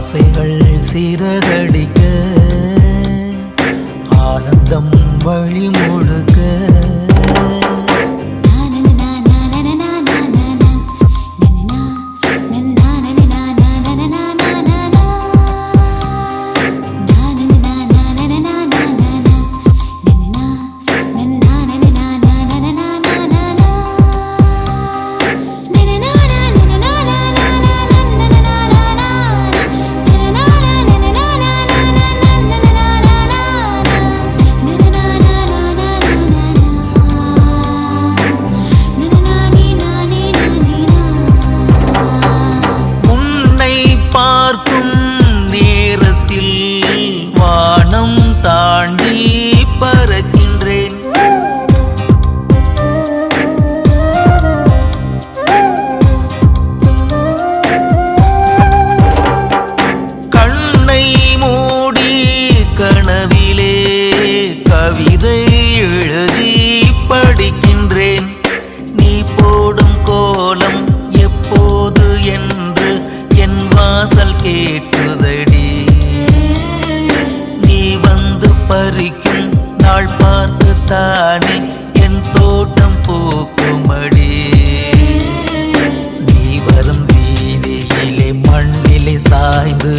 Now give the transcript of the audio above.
ஆசைகள் சிறகடிக்க ஆனந்தம் வழி முழுக்க வானம் தாண்டி பறக்கின்றேன். கண்ணை மூடி கனவிலே கவிதை எழுதி படிக்கின்றேன். நீ போடும் கோலம் எப்போது என்று என் வாசல் கேட்குதடி. பறிக்கும் நாள் பார்த்து தானே என் தோட்டம் பூக்குமடி. நீ வரும் வீதியிலே மண்ணிலே சாய்ந்து